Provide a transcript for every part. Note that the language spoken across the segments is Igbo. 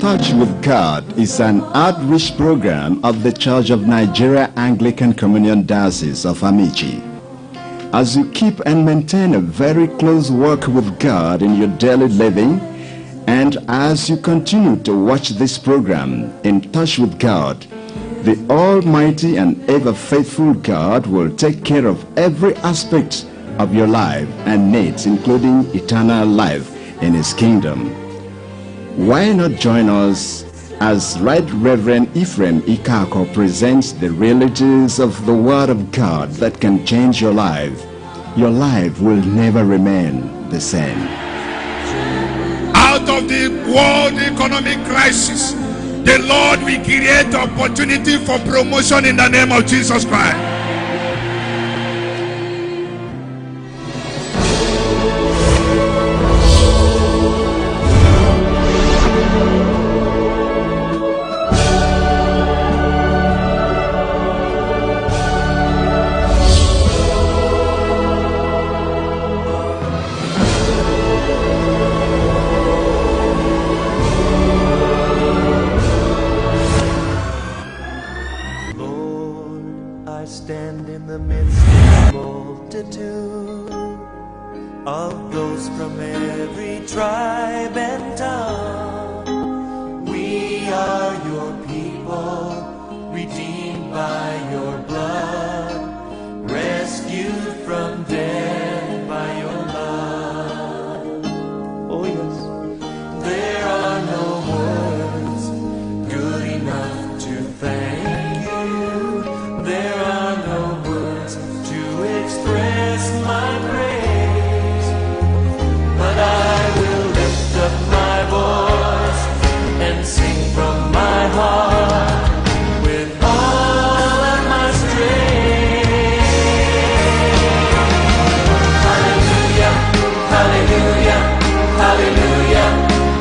Touch with God is an outreach program of the Church of Nigeria Anglican Communion Diocese of Amici. As you keep and maintain a very close walk with God in your daily living, and as you continue to watch this program, In Touch with God, the Almighty and ever-faithful God will take care of every aspect of your life and needs, including eternal life in His kingdom. Why not join us as Right Reverend Ephraim Ikako presents the realities of the Word of God that can change your life? Your life will never remain the same. Out of the world economic crisis, the Lord will create opportunity for promotion in the name of Jesus Christ. Stand in the midst of a multitude of those from every tribe and tongue. We are your people, redeemed by your blood, rescued from death by your love. Oh yes, there are no words good enough to thank you. There are no words to express my praise, but I will lift up my voice and sing from my heart with all of my strength. Hallelujah, hallelujah, hallelujah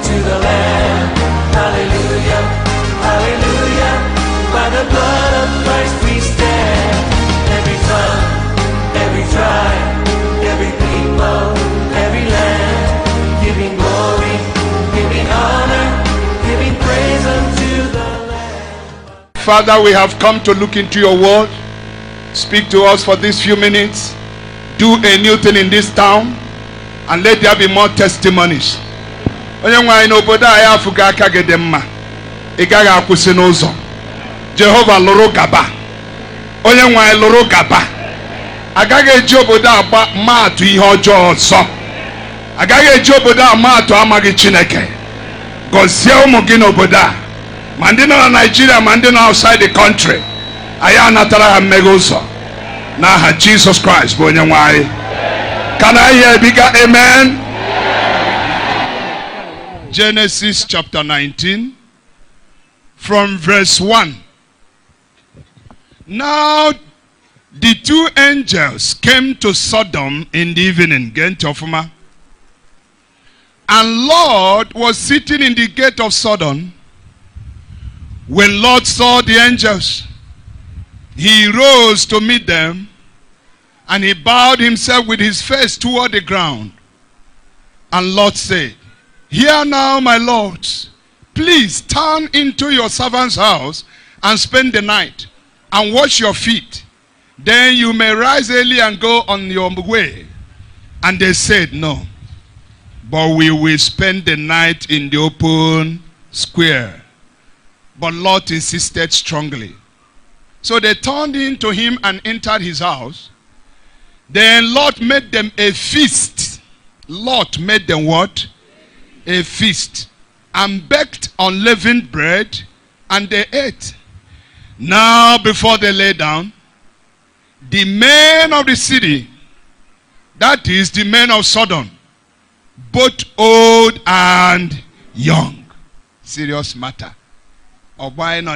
to the Lamb. Hallelujah, hallelujah, by the blood of Christ we stand. Every tongue, every tribe, every people, every land, giving glory, giving honor, giving praise unto the Lamb. Father, we have come to look into your word. Speak to us for these few minutes. Do a new thing in this town, and let there be more testimonies. Onye nwe anyị n'obodo anyị afụga aka gị dị mma. Ị gaghị akwụsị n'ụzọ. Jehovah lụrụ gaba. Onye nwe anyị lụrụ gaba. Agaghị eji obodo agba maatụ ihe ọjọọ ọzọ. Agaghị eji obodo a maatụ amaghị Chineke. Gọzie ụmụ gị n'obodo a. Ma ndị nọ na Nigeria ma ndị nọ outside the country. Anyị anatara ha mmeghe ụzọ. N'aha Jesus Christ bụ onye nwe anyị. Can I hear a bigger amen? Genesis chapter 19 from verse 1. Now the two angels came to Sodom in the evening. And Lot was sitting in the gate of Sodom. When Lot saw the angels, he rose to meet them, and he bowed himself with his face toward the ground. And Lot said, "Hear now, my lords, please turn into your servant's house and spend the night, and wash your feet. Then you may rise early and go on your way." And they said, "No, but we will spend the night in the open square." But Lot insisted strongly. So they turned into him and entered his house. Then Lot made them a feast. Lot made them what? A feast. And baked unleavened bread, and they ate. Now before they lay down, the men of the city, that is the men of Sodom, both old and young. Serious matter. Sodom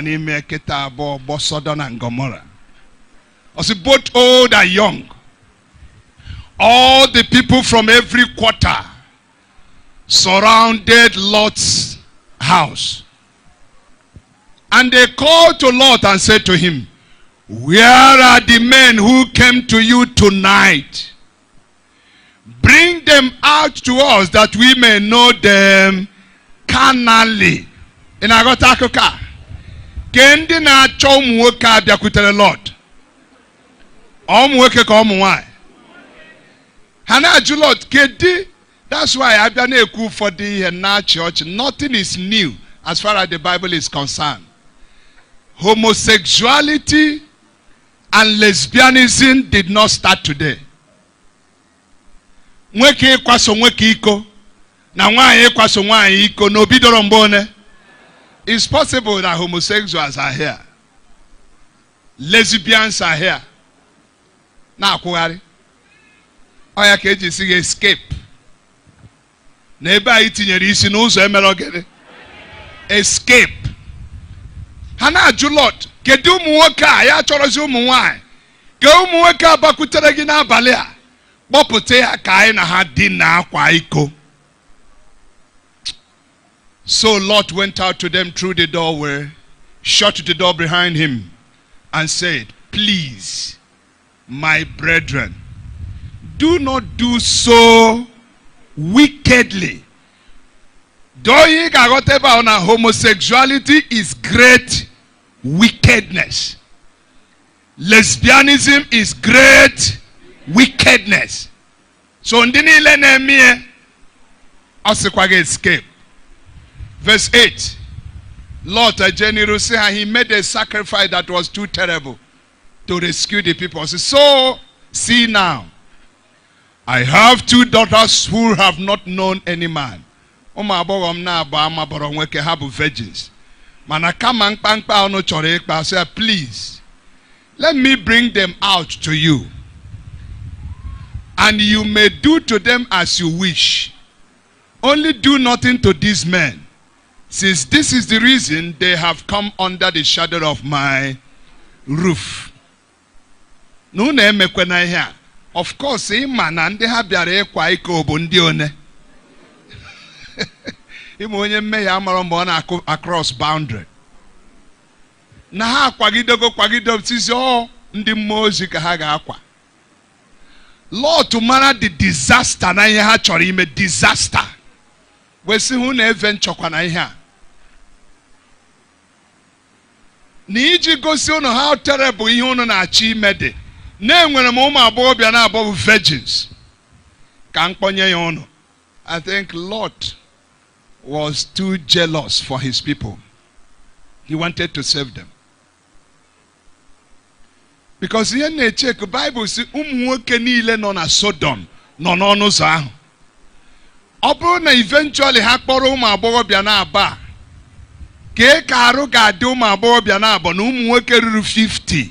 and Gomorrah. Also both old and young. All the people from every quarter surrounded Lot's house. And they called to Lot and said to him, "Where are the men who came to you tonight? Bring them out to us that we may know them carnally." In aghọta akụkọ a, ke ndị na-achọ ụmụ nwoke a bịakwutere Lord. Ụmụ nwoke ka ụmụ nwanyị. Ha na-ajụ Lord, kedụ. That's why I been a coup for the church. Nothing is new as far as the Bible is concerned. Homosexuality and lesbianism did not start today. Nweke kwaso nweke iko na nwaanyị kwaso nwaanyị iko no bidoro mbone. It's possible that homosexuals are here. Lesbians are here. Na akwụgharị. Oya ka eji si escape. Na ebe anyị tinyere isi n'ụzọ emere ogede. Escape. Ha na-ajụ Lord, kedu ụmụ nwoke a ya chọrọzi ụmụ nwaanyị? Ke ụmụ nwoke a bakwutere gị n'abalị a, kpọpụta ya ka anyị na ha dị n'akwa iko. So Lot went out to them through the doorway, shut the door behind him, and said, please, my brethren, do not do so wickedly. Though you got whatever on homosexuality is great wickedness. Lesbianism is great wickedness. So ndini ile nehemie asikwage escape. Verse 8. Lord Ajenirusi, he made a sacrifice that was too terrible to rescue the people. So see now, I have 2 daughters who have not known any man. Virgins. Please, let me bring them out to you, and you may do to them as you wish. Only do nothing to these men, since this is the reason they have come under the shadow of my roof. Of course, man and they have their kwaiko bundione. Across boundary. Na kwagido sizo ndi mozi ka ha ga-akwa. Lord to mara the disaster na ihe ha chọrọ ime disaster. We si hu na adventure kwa na ihe a. Ni iji gosi unu how terrible ihe unu na-achọ ime dị. Na enwere m ụmụ agbọghọbịa na-abụ virgins. Ka mkponye ya unu. I think Lot was too jealous for his people. He wanted to save them. Because here na check Bible si ụmụ nwoke niile nọ na Sodom nọ n'ọnụ ụzọ ahụ. Ọ bụrụ na eventually ha kpọrọ ụmụ agbọghọbịa na-aba, ka arụ ga-adị ụmụ agbọghọbịa na-abọ na ụmụ nwoke ruru 50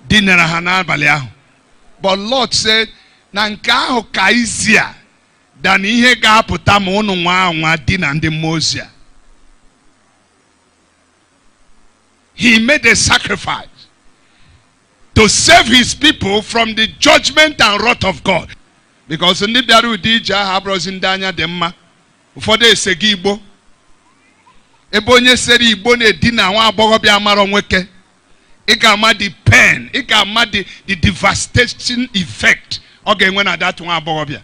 dinara ha n'abalị ahụ. But Lord said, na nke ahụ ka easier than ihe ga-apụta ma unu nwa di na ndị mmụọ. He made a sacrifice to save his people from the judgment and wrath of God. Because ndị bịara ụdị ije ahụ abụrụzi ndị anya dị mma. Ụfọdụ esegi Igbo. Ebe onye sere Igbo na-edina nwa agbọghọbịa mara nwoke. Ị ga-ama the pain, ị ga-ama the devastating effect ọ ga-enwe na that nwa agbọghọbịa.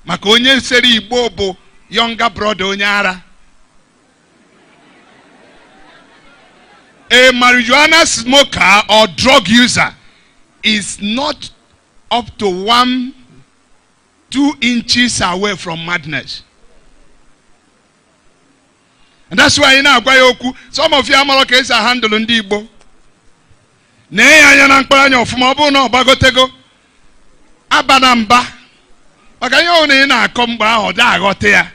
Maka onye sere Igbo bụ younger brother onye ara. A marijuana smoker or drug user is not up to 1-2 inches away from madness. And that's why in Agwayoku, some of you are case are handle ndị Igbo. Ne anya na mkpara anya ofuma obu na obagotego. Abanamba. Maka ihe one na-akọ mgbe ahụ da aghọta ya.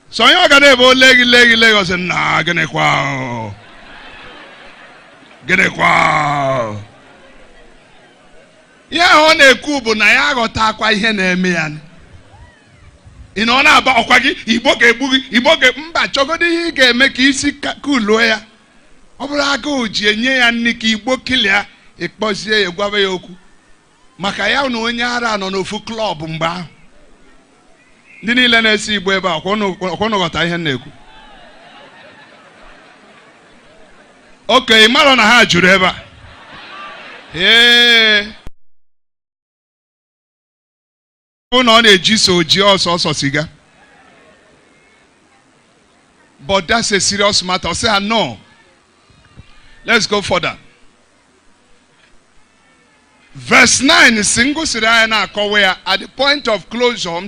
So onye ọ ga na-ebe legi ọsị na gịnịkwa. Gịnịkwa. Ihe ọ na-ekwu bụ na ya aghọta akwa ihe na-eme ya. Ị nọ na-aba ọkwa gị Igbo ga-egbu gị Igbo mba chọgodo ihe ị ga-eme ka isi kuluo ya. Ọ bụrụ agụụ ji enye ya nri ka Igbo kilia ịkpọzie ya gwabe ya okwu. Maka ya na onye ara nọ n'ofu klọb mgbe ahụ. Ndị niile na-esi Igbo ebe a ọkwọnụ ghọta ihe na-ekwu. Okay, mara na ha juru ebe a. Ọ na-eji so ji ọsọ siga. But that's a serious matter. I say, no. Let's go further. Verse 9 is single sirayana where at the point of closure,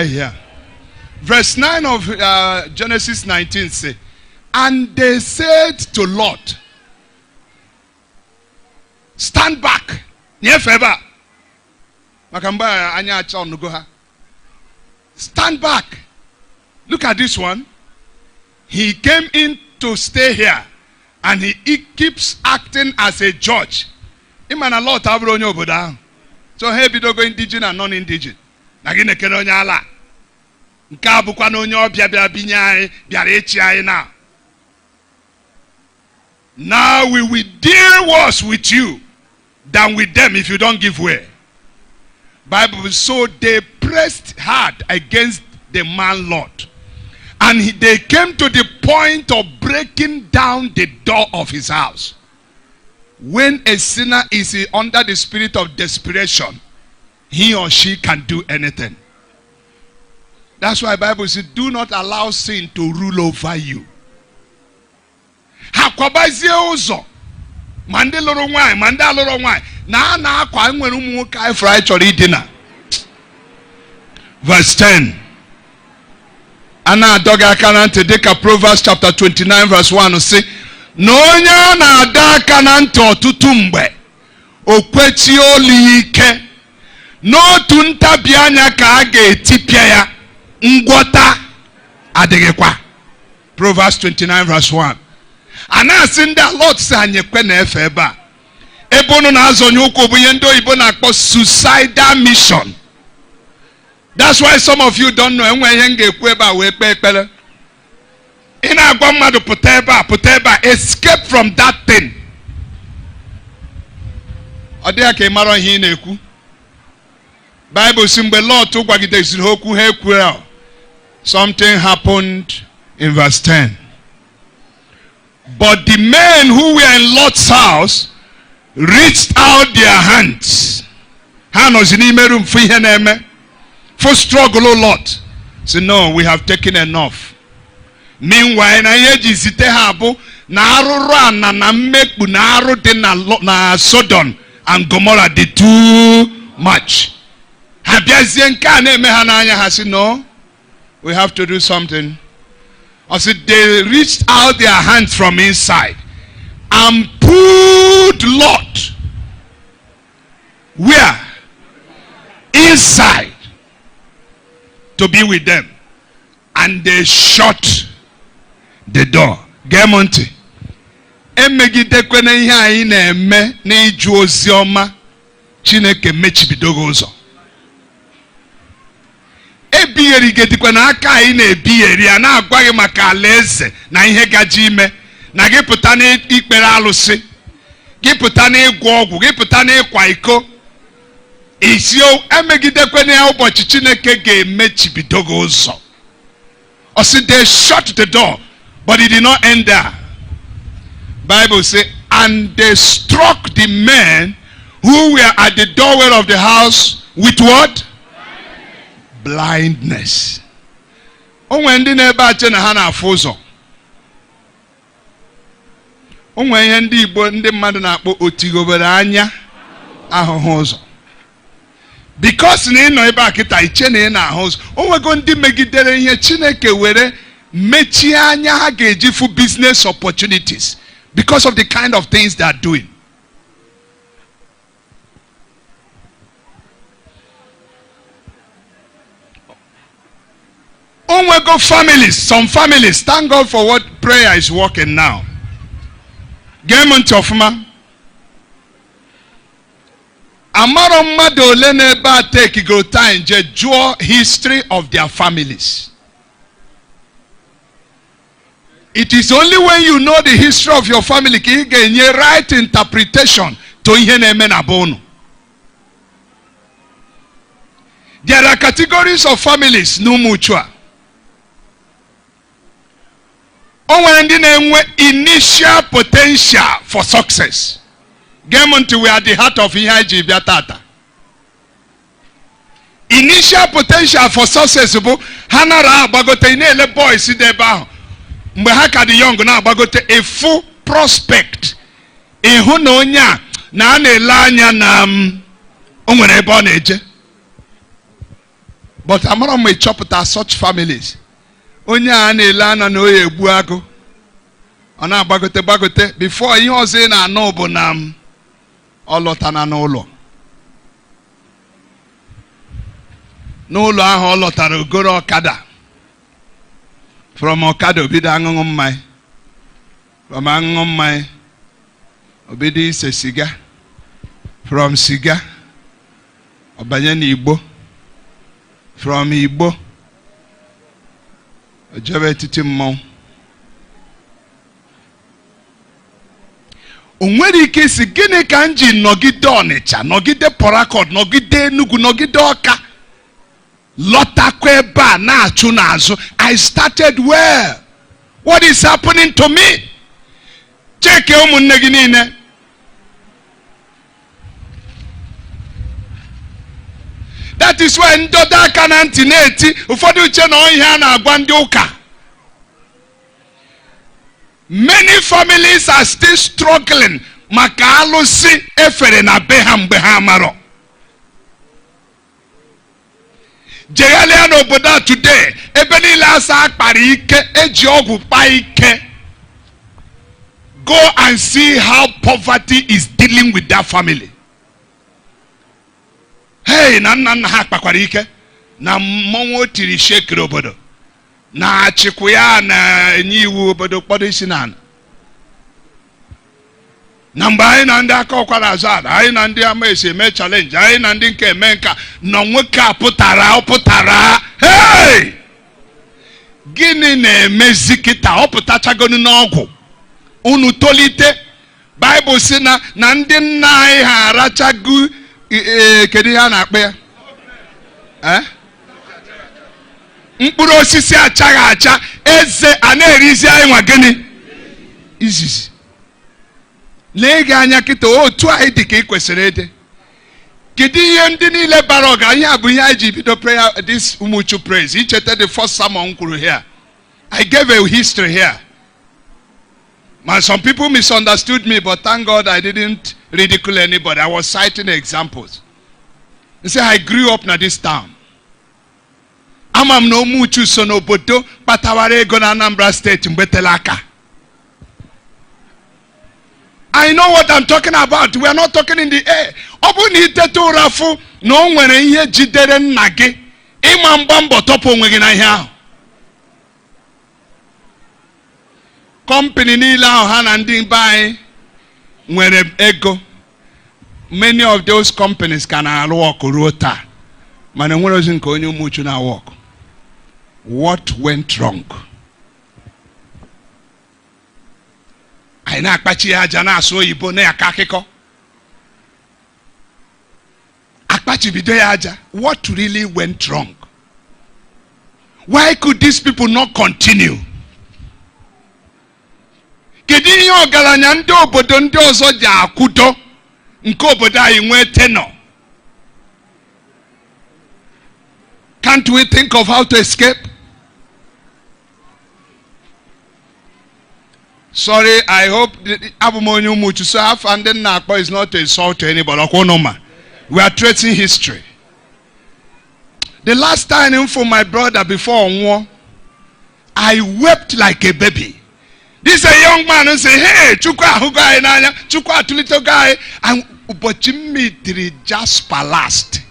here. Verse 9 of Genesis 19 say, and they said to Lot, stand back. Stand back. Look at this one. He came in to stay here. And he keeps acting as a judge. Imana Lot abronyo oboda. So he bido go indigenous and non-indigenous. Nagine kene onye ala. Nke abukwa na onye obia bia binye anyị biara echi anyị na. Now we will deal worse with you than with them if you don't give way. Bible, so they pressed hard against the man Lot. And they came to the point of breaking down the door of his house. When a sinner is under the spirit of desperation, he or she can do anything. That's why the Bible says, do not allow sin to rule over you. Verse 10. Ana adoga kanante deka Proverbs chapter 29 verse 1 say, no nya na ada kanante otutu mgbe okwechi oli ike n'otu ntabi anya ka a ga-etipịa ya ngwọta adịghịkwa. Proverbs 29 verse 1. Ana asị ndị Lot si anyekwe na efe ebe a ebe unu na-azọnye ụkwụ bụ ihe ndị oyibo na-akpọ suicidal mission. That's why some of you don't know. Escape from that thing. Bible says, something happened in verse 10. But the men who were in Lot's house reached out their hands. For struggle, oh Lord. Say, no, we have taken enough. Meanwhile, na Sodom and Gomorrah did too much. No, we have to do something. I said they reached out their hands from inside and pulled Lot. Where? Inside. To be with them, and they shut the door. Gemonti. Emegide kwene ihe anyị na-eme n'iju ozi ọma Chineke mechibidogo ụzọ. Ebigheri gedikwa na aka anyị na-ebigheri a na-agwa gị maka alaeze na ihe gaji ime na gị pụta n'ikpere alụsị, gị pụta n'ịgwọ ọgwụ, gị pụta n'ịkwa iko. Isio emegidekwe na ụbọchị Chineke ga-emechibidogo ụzọ. Or see, they shut the door, but it did not end there. Bible says, and they struck the men who were at the doorway of the house with what? Blindness. Onwe ndị na-ebe ache na ha na-afụ ụzọ. Onwe ihe ndị Igbo ndị mmadụ na-akpọ otigobere anya ahụhụ ụzọ. Because na ịnọ ebe a kịta iche na ị na-ahụ ụzọ. Onwego ndị megidere ihe Chineke were mechie anya ha ga-eji fu business opportunities because of the kind of things they are doing. Onwego families, some families, thank God for what prayer is working now. Game Tofma. Amaro mmadụ ole n'ebe a take go time je jụọ history of their families. It is only when you know the history of your family ka ị ga-enye right interpretation to ihe na-eme na be unu. There are categories of families n'ụmụ Uchua. O nwere ndị na-enwe initial potential for success. Gemonti, we are at the heart of ihe ji bịa tata. initial potential for success bụ ha nara agbagote na-ele boys dị ebe ahụ mgbe ha ka dị young na-agbagote a full prospect ịhụ na onye a na-ele anya na o nwere ebe ọ na-eje. But amara m ịchọpụta such families onye a na-ele anya na oya egbu agụ ọ na-agbagote before ihe ọzọ ị na-anụ bụ na ọ lọtana n'ụlọ ahụ ọ lọtara ogoro ọkada from ọkada obido aṅụṅụ mmanya from aṅụṅụ mmanya obido ise siga from siga ọbanye n'Igbo from Igbo ojebe etiti mmọnwụ. O nwere ike isi gịnị ka m ji nọgide Ọnịcha nọgide Port Harcourt nọgide Enugu nọgide Ọka lọtakwa ebe a na-achụ n'azụ. I started well. What is happening to me? Cheke ụmụnne gị niile. That is why ndọda aka na ntị na-eti ụfọdụ uche na ihe a na-agwa ndị ụka. Many families are still struggling maka alụsị efere na be ha mgbe ha amarọ. Jeghalia n'obodo a today ebe niile asa akpara ike eji ọgwụ kpa ike. Go and see how poverty is dealing with that family. Hey, na nna ha kpakwara ike na mmọnwụ tiri shekere obodo na achịkwa ya na enye iwu obodo kpọrọ isi n'ala. Na mgbe anyị na ndị aka ọkwara azụ ala anyị na ndị ama esi eme challenge anyị na ndị nke eme nka nọ nwoke a pụtara hey gịnị na-emezi kịta ọ pụtachagonu n'ọgwụ unu tolite. Bible si na ndị nna anyị ha arachago kedu ihe a na-akpọ ya mkpụrụ osisi achaghị acha eze a na-erizi anyị nwa gịnị izizi. Lee gị anya kịta otu anyị dị ka ị kwesịrị ịdị. Kedu ihe ndị niile bara ọgaranya bụ ihe anyị ji bido prayer this Umuchu praise. Icheta the first sermon kwuru here. I gave a history here. Some people misunderstood me, but thank God I didn't ridicule anybody. I was citing examples. They say I grew up in this town. Amam no Umuchu so no bodo pataware ego na Anambra State mbetelaka. I know what I'm talking about. We are not talking in the air. Obu tetu rafu no nwere ihe jidere nna gị ịma mgbambọ tọpụ onwe gị na ihe ahụ. Company niile ahụ ha na ndị be anyị nwere ego. Many of those companies can work ruo taa mana nwere ozi nke onye Umuchu na work. What went wrong? Anyị na-akpachi aja na-asụ oyibo na-aka akụkọ. Akpachi bido ya aja. What really went wrong? Why could these people not continue? Kedu ihe ọgaranya ndị obodo ndị ọzọ ji akwụdo nke obodo anyị nwee tenor? Can't we think of how to escape? Sorry, I hope Abumonyo Umuchu so have and then Nakpo is not to insult to anybody. We are tracing history. The last time for my brother before war, I wept like a baby. This is a young man who say, hey, Chukwa who guy nanya, Chukwa to little guy, and Ubochimi Jasper last.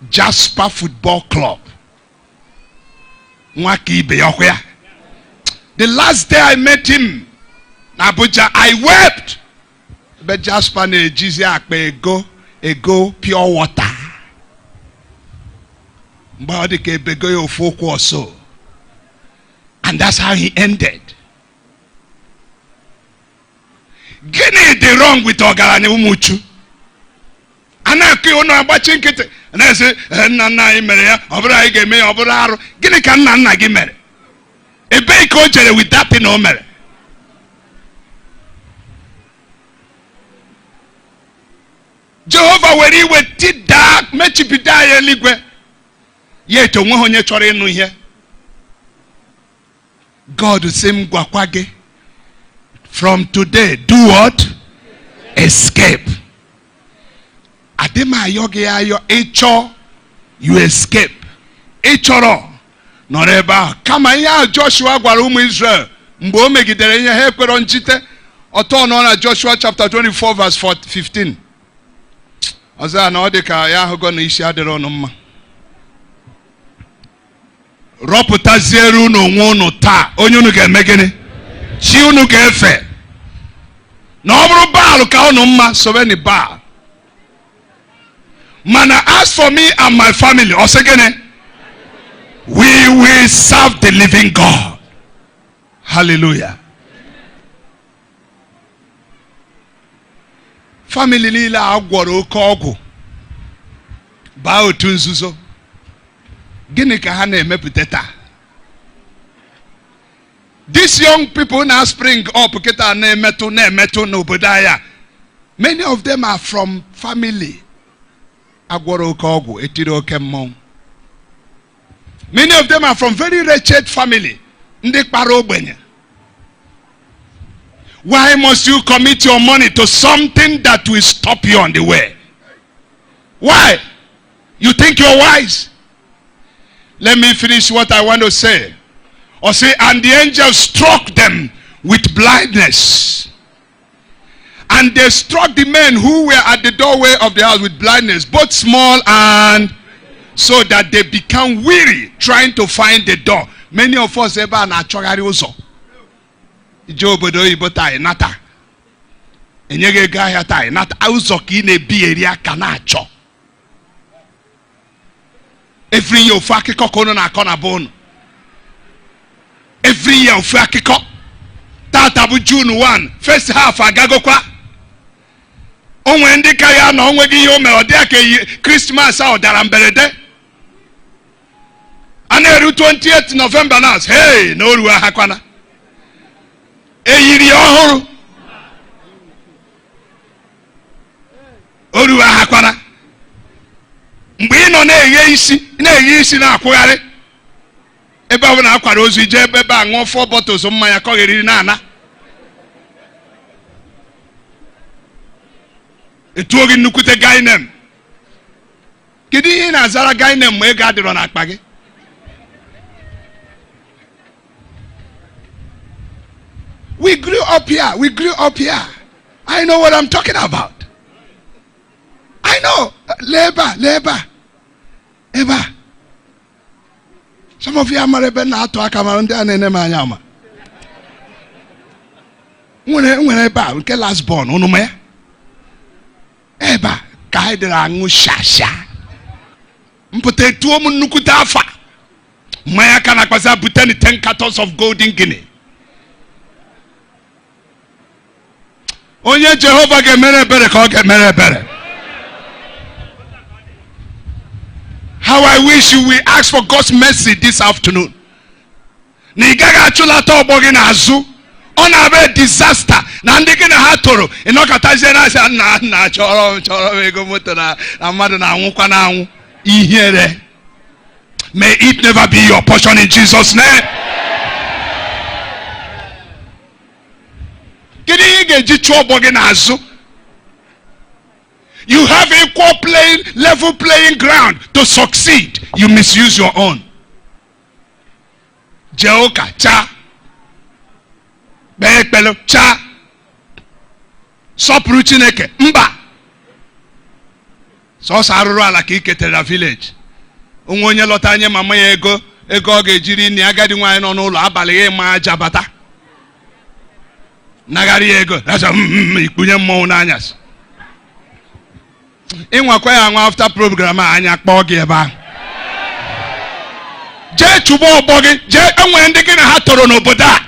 Jasper Football Club. Mwaki Beyokwea. The last day I met him in Abuja, I wept. But Jasper ne jizi akpe ego pure water. Mbadi ke bego yo foku or so. And that's how he ended. Gini the wrong with Ogaranya Umuchu. Anaki ono abachi nkete. And I say, nana imere ya, obra ige me, obra aro. Gini ka nana gimere. A bake ojere with that thing omere. Jehovah were iwe tida mechipita ya eluigwe. Yet onwe onye chọrọ ịnụ ihe. God will say ngwakwa gị. From today, do what? Escape. Adema ayoge ayo echo, you escape. Echoro nọrọ ebe ahụ. Kama ihe ahụ Joshua gwara ụmụ Israel mgbe o megidere ihe ha ekwere nchite. Ọtọ nọ na Joshua chapter 24 verse 15. Ọzọ na ọ dị ka ya ahụgo na isi adịrọ unu mma. Rọpụtaziere unu onwe unu taa onye unu ga-eme gịnị? Chi unu ga-efe. Na ọ bụrụ Baal ka unu mma sobeni Baal. Mana as for me and my family, ọ sị gịnị? We will serve the living God. Hallelujah. Family niile agwọrọ oke ọgwụ baa otu nzuzo. Gịnị ka ha na-emepụta taa? These young people now spring up kịta na-emetụ n'obodo anyị. Many of them are from family agwọrọ oke ọgwụ etiri oke mmọnwụ. Many of them are from very wretched family. Ndị kpara ogbenye. Why must you commit your money to something that will stop you on the way? Why? You think you're wise? Let me finish what I want to say. Or say, and the angel struck them with blindness. And they struck the men who were at the doorway of the house with blindness, both small and so that they become weary trying to find the door. Many of us ever na chogari uzo. Ijobodo ibotai nata. Enyege gaya tai nata uzo ki ne bi area kanacho. Every year ofu akiko kono na akona bonu. Every year ofu akiko. Tata bu June 1, first half agago kwa. Onwe ndị ka ya na onwe gị ihe o mere ọ dị ka Christmas a ọ dara mberede. A na-eru 28 November na hey na oru aha kwana. Eyiri ọhụrụ. Oru aha kwana. Mgbe ị nọ na-eghe isi na-akwụgharị. Ebe ọ bụ na akwara ozu ije ebe a ṅụọ 4 bottles mmanya kọgheriri na ana. Etu oge nnukwute gainem. Kedu ihe na-azara gainem ma ego adịrọ n'akpa gị? We grew up here. I know what I'm talking about. I know. Labor. Eba. Some of you are married na atụ aka ma ndị a na-ene m anya ama. Nwere eba nke last born unu ma ya. Eba ka anyị dịrị aṅụ shasha. Mpụta etuo m nnukwute afa. Mmanya ka na-akpaza bute 10 cartons of golden guinea. Onye Jehova ga-emere ebere ka ọ ga-emere ebere. How I wish you will ask for God's mercy this afternoon. Na ị gaghị achụlata ọgbọ gị n'azụ. Ọ na-abụ disaster na ndị gị na ha toro ịnọkọtazie na asị nna chọrọ ego moto na mmadụ na-anwụkwa na-anwụ. Ihere. May it never be your portion in Jesus' name. Kedu ihe ga-eji chụọ ọgbọ gị n'azụ? You have level playing ground to succeed. You misuse your own. Jeoka cha. Bekpelo cha. Sọpụrụ Chineke mba. Sọsọ arụrụ ala ka iketere na village. Onwe onye lọta anya mama ya ego ọ ga-ejiri nri agadi nwaanyị nọ n'ụlọ abalị ya ma aja bata. Nagari ego. Ikpunye mmọnwụ n'anyasị. Ịnwakwa ya nwa after program anya kpọọ gị ebe ahụ. Jee chụba ọgbọ gị. Jee enwere ndị gị na ha toro n'obodo a.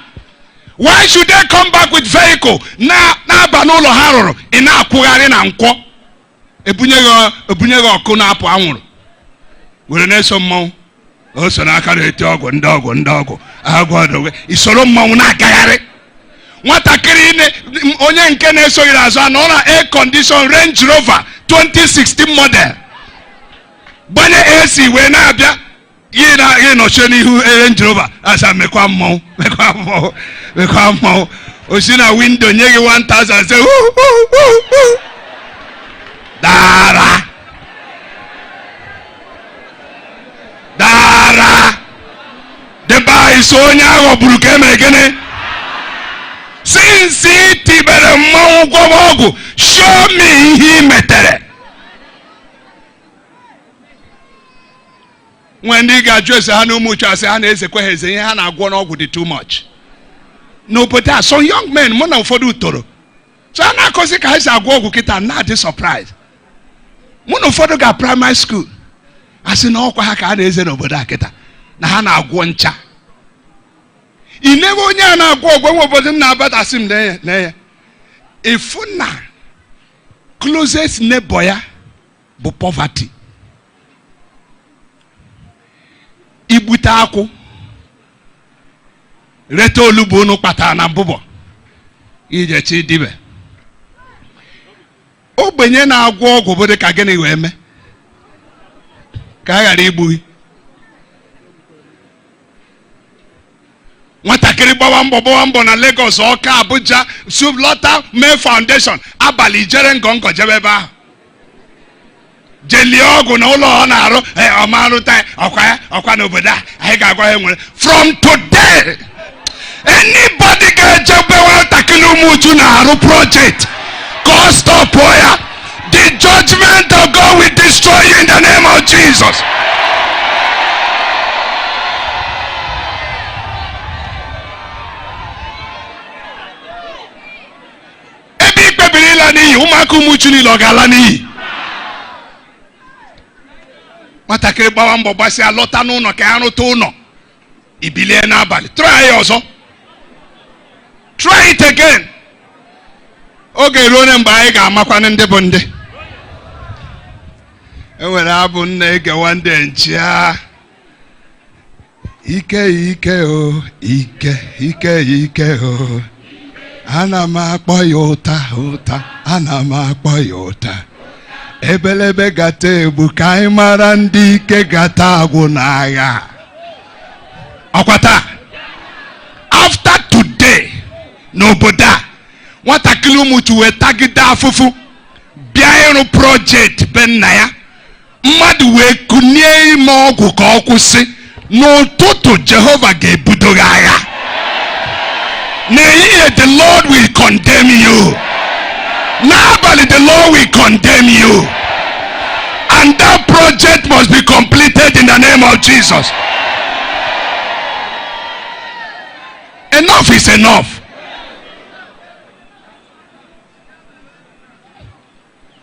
Why should they come back with vehicle na-aba n'ụlọ ha rụrụ ị na-akwụgharị na nkwọ? Ebunye gị ọkụ na-apụ anwụrụ. Were na-eso mmọnwụ. O so n'aka na-eti ọgwụ ndị ọgwụ. Agwọ ọdọgwe. Isoro mmọnwụ na-agagharị. nwatakịrị onye nke na-esoghị azụ anọ na air condition Range Rover 2016 model gbanye AC wee na-abịa gị nọchie n'ihu Range Rover asa mekwa mmọnwụ o si na window nye gị 1000 say dara deba iso onye ahụ buru ka emere gịnị since tibere mmọnwụ gwọwa ọgwụ show me ihe i metere. When ndị ga-ajụ ese ha n'ụmụ uche asị ha na-ezekwa ha eze ihe ha na-agwọ n'ọgwụ dị too much. N'obodo a some young men mụ na ụfọdụ toro so a na-akọzi ka ha si agwọ ọgwụ kịta na-adị surprise. Mụ na ụfọdụ ga primary school asị na ọkwa ha ka a na-eze n'obodo a kịta na ha na-agwọ ncha. Inebe onye a na-agwọ ọgwụ enwe obodo m na-abata asị m na ya ifu na closest neighbor ya bụ poverty. Igbute akwụ rete olugbo unu kpatara na mbụbọ ije chi dibe ogbenye na-agwọ ọgwụ bụ dị ka gịnị wee mee ka a ghara igbu gị. Nwatakịrị gbawa mbọ na Lagos, Ọka, Abuja sublọta mee foundation abalị jere ngọngọ jebe ebe ahụ jelie ọgwụ na ụlọ ọ na-arụ ọmarụta ọkwa n'obodo a anyị ga-agwa ha nwere. From today anybody ga-ejebe nwatakịrị ụmụ uchu na-arụ project ka ọ stop ya, the judgment of God will destroy you in the name of Jesus. Ebe ikpebiri ịla n'iyi ụmụaka ụmụ uchu niile ọ ga-ala n'iyi. Nwatakịrị gbawa mbọ gbasịa lọta n'ụlọ ka ya rụta ụlọ ibilie n'abalị try ya ọzọ, try it again. Oge ruo mgbe anyị ga-amakwana ndị bụ ndị. Enwere abụ nna egewa ndị nchịa ike o ike o ana m akpọ ya ụta ana m akpọ ya ụta ebelebe gata egbu ka anyị mara ndị ike gata agwụ n'agha. Ọkwata after today n'obodo a nwatakịrị ụmụchu wee tagide afụfụ bịa ịrụ project be nna ya, mmadụ wee kunie ime ọgwụ ka ọ kwụsị. N'ụtụtụ Jehova ga-ebudo gị agha. N'ehihie the Lord will condemn you. N'abalị the Lord will condemn you. And that project must be completed in the name of Jesus. Enough is enough.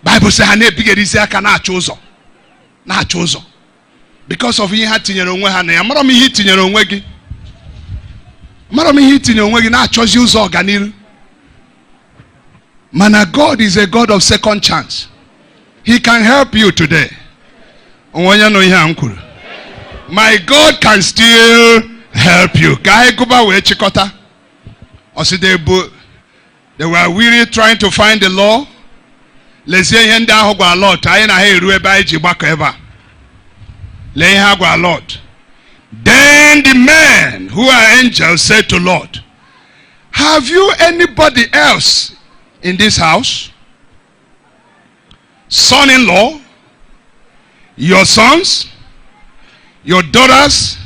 Bible says ha na-ebigerizi aka na-achọ ụzọ because of ihe ha tinyere onwe ha na ya. Mara m ihe tinyere onwe gị, mara m ihe tinyere onwe gị na-achọzi ụzọ ọganiru. Mana God is a God of second chance. He can help you today. Onye no ihe a m kwuru. My God can still help you. Ka anyị gụba wee chịkọta. They were weary trying to find the law. Lezie ihe ndị ahụ gwa Lord anyị na ha eru ebe anyị ji gbakọ ebe a. Lee ihe ha gwa Lord. Then the men who are angels said to Lord, have you anybody else in this house? Son-in-law, your sons, your daughters,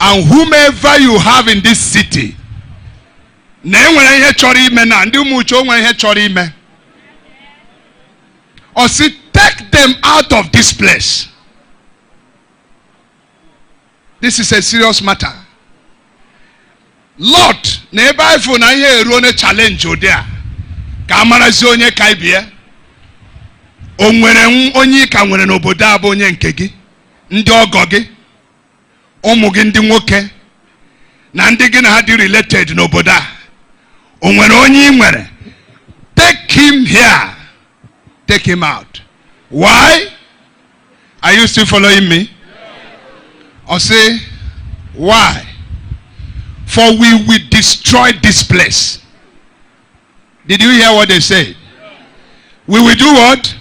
and whomever you have in this city. Na enwere ihe chọrọ ime na ndị ụmụ uche nwere ihe chọrọ ime. Or say, take them out of this place. This is a serious matter. Lord, na ebe ifo na ihe eruo na challenge odea. Ka amarazi onye ka ibie. O nwere onye ka nwere n'obodo a bụ onye nke gị, ndị ọgọ gị, ụmụ gị ndị nwoke, na ndị gị na ha dị related n'obodo a. O nwere onye ị nwere. Take him here. Take him out. Why? Are you still following me? Or say, why? For we will destroy this place. Did you hear what they said? We will do what?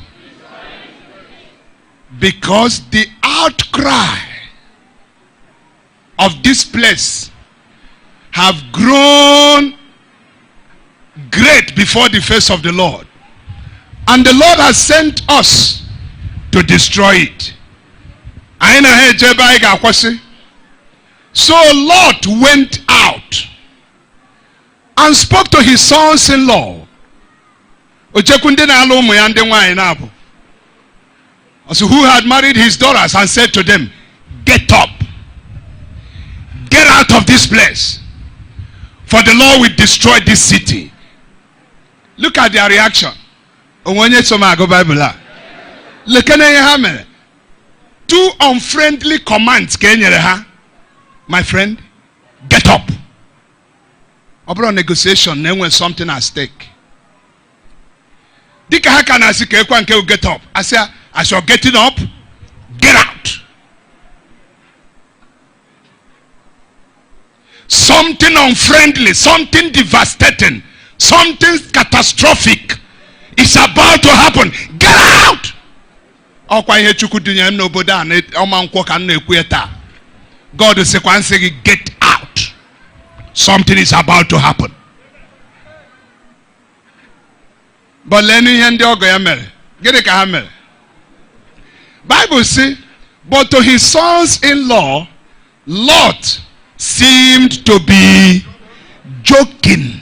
Because the outcry of this place have grown great before the face of the Lord. And the Lord has sent us to destroy it. So Lot went out and spoke to his sons-in-law. So who had married his daughters, and said to them, get up, get out of this place, for the Lord will destroy this city. Look at their reaction. Two unfriendly commands. My friend, get up. Over negotiation, then when something at stake. Get up. I say, as you're getting up, get out. Something unfriendly, something devastating, something catastrophic is about to happen. Get out. God is saying, get out. Something is about to happen. But Bible says, but to his sons-in-law, Lot seemed to be joking.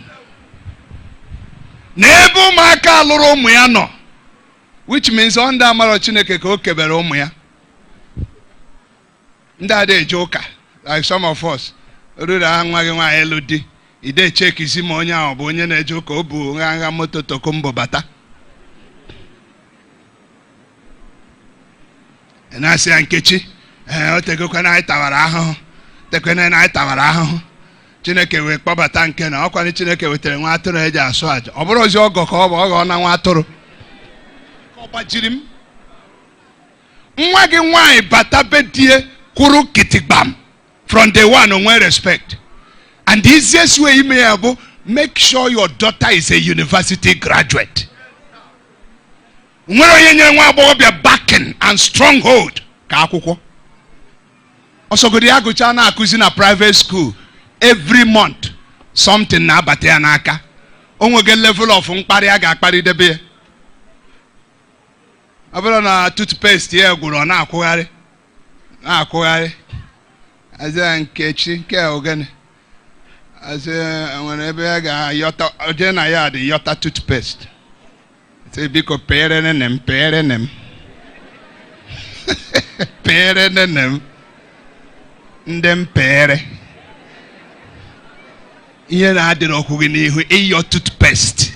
Which means under Marochineke Kokeberomia. Ndade joker, like some of us. Ide check is monya or bonye na joko bu nganga moto tokombo bata. And I say Ankechi, take a night tawaraho, take a night tawaraho. Chineke with Papa Tanken, or Chineke with the water edge as swag. Obros yogo on a water. Copa Jirim Mwagi why batabetie kuru kitibam from day one on where respect. And the easiest way you may have, make sure your daughter is a university graduate. When you be backing and stronghold. Also, go to a private school every month. Something na bate anaka. Onwe get level of umpariaga pari debe. Abro na toothpaste here go na akware. Na akware. Aza nkechi ke ogene. As whenever I got yota, then I had the yota toothpaste. Say, because parent and them, parent and them, pere. Here I did not eat your toothpaste.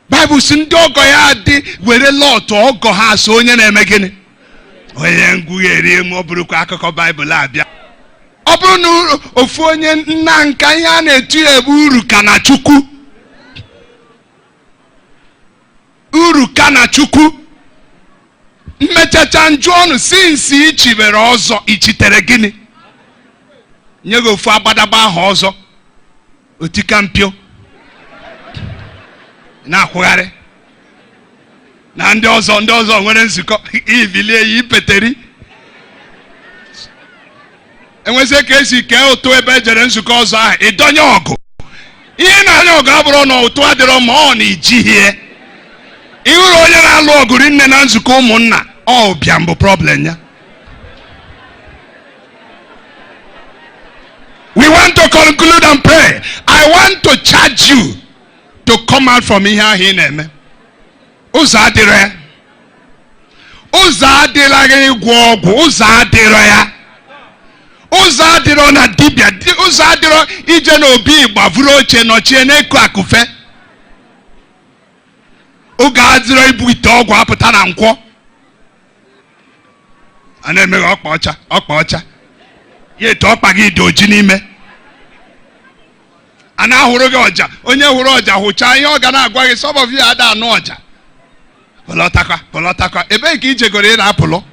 Bible says, "Dog I had where a lot to go has so you name again." Bible labia. Obunu ofonye nanka ya na-etu uru kana chukwu. Uru kana chukwu. Mmechacha njonu since ichibere ọzọ ichitere gịnị? Nye go fu agbadagba ahụ ọzọ. Otika mpio. Na akwụgharị. Na ndị ọzọ nwere nzukọ ivilie yi peteri. Enweze ka esi ke otu ebe ejere nzukọ ọzọ ahụ ịdọnye ọgụ. Ihe na-anya ọgụ abụrụ na otu adịrọ ma ọ na ijihie. Iwuru onye na-alụ ọgụ rinne na nzukọ ụmụnna ọ bịa mbụ problem ya. We want to conclude and pray. I want to charge you to come out from ihe ahụ ị na-eme. Ụzọ adịrọ ya. Ụzọ adịrọ gị gwọ ọgwụ. Ụzọ adịrọ ya. Ụzọ adịrọ na dibịa. Ụzọ adịrọ ije n'obi gbavuru oche nọchie n'eku akụfe. Oge adịrọ ibu ite ọgwụ apụta na nkwọ. A na-emeghe ọkpa ọcha. Ya etu ọkpa gị dị oji n'ime. A na-ahụrụ gị ọja. Onye hụrụ ọja hụchaa ihe ọ ga na-agwa gị, some of you ada anụ ọja. Pọlọtakwa. Ebe ka ijegoro ị na-apụlọ.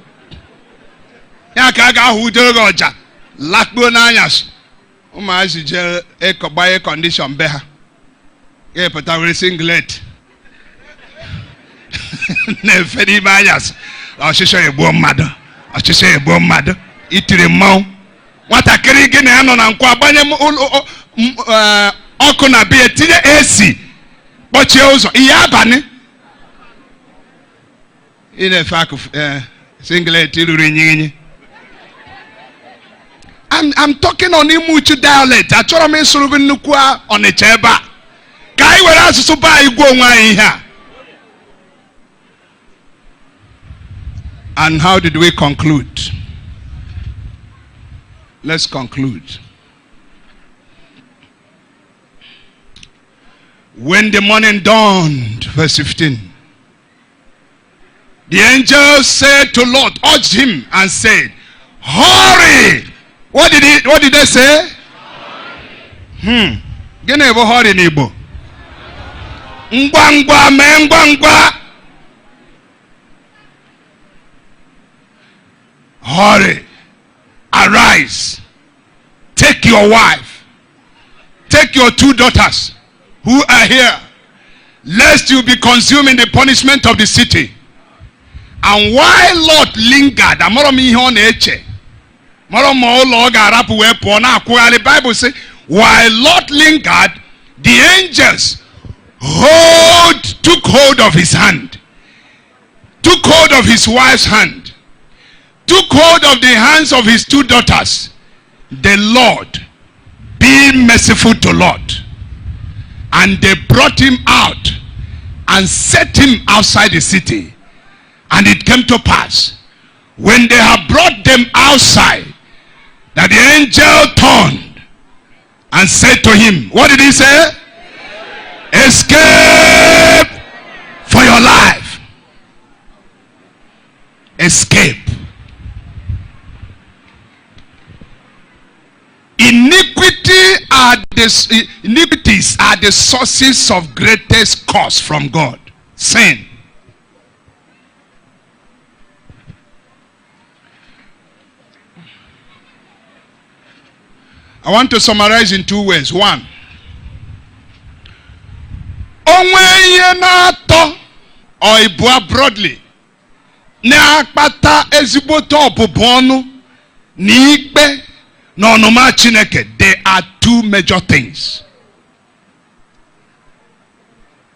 Ya ka a ga-ahụ udoro gị ọja. Lakpuo n'anyasị. Umazi je by condition beha. But I will singlet. Nefedi bias. I should say a bomb mother. I should say a bomb mother. It is a mouth. What a carry again on Quabanyam Okuna be a tina AC. But you also Yabani in a fact of singlet. I'm talking on Imuchu dialect. I told me Sullivan Nukua on a cheba. Guy where I so buy go here. And how did we conclude? Let's conclude. When the morning dawned, verse 15, the angel said to Lot, urged him and said, hurry! What did they say? Gene ebo hurry nibo. Ngwangwa mengwangwa. Hurry. Arise. Take your wife. Take your 2 daughters who are here, lest you be consumed in the punishment of the city. And while Lot lingered, the Bible says, while Lot lingered, the angels took hold of his hand, took hold of his wife's hand, took hold of the hands of his 2 daughters. The Lord, being merciful to Lot, and they brought him out and set him outside the city. And it came to pass, when they had brought them outside, that the angel turned and said to him, what did he say? Escape for your life. Escape. Iniquities are the sources of greatest curse from God. Sin. I want to summarize in 2 ways. 1. Or broadly. There are 2 major things.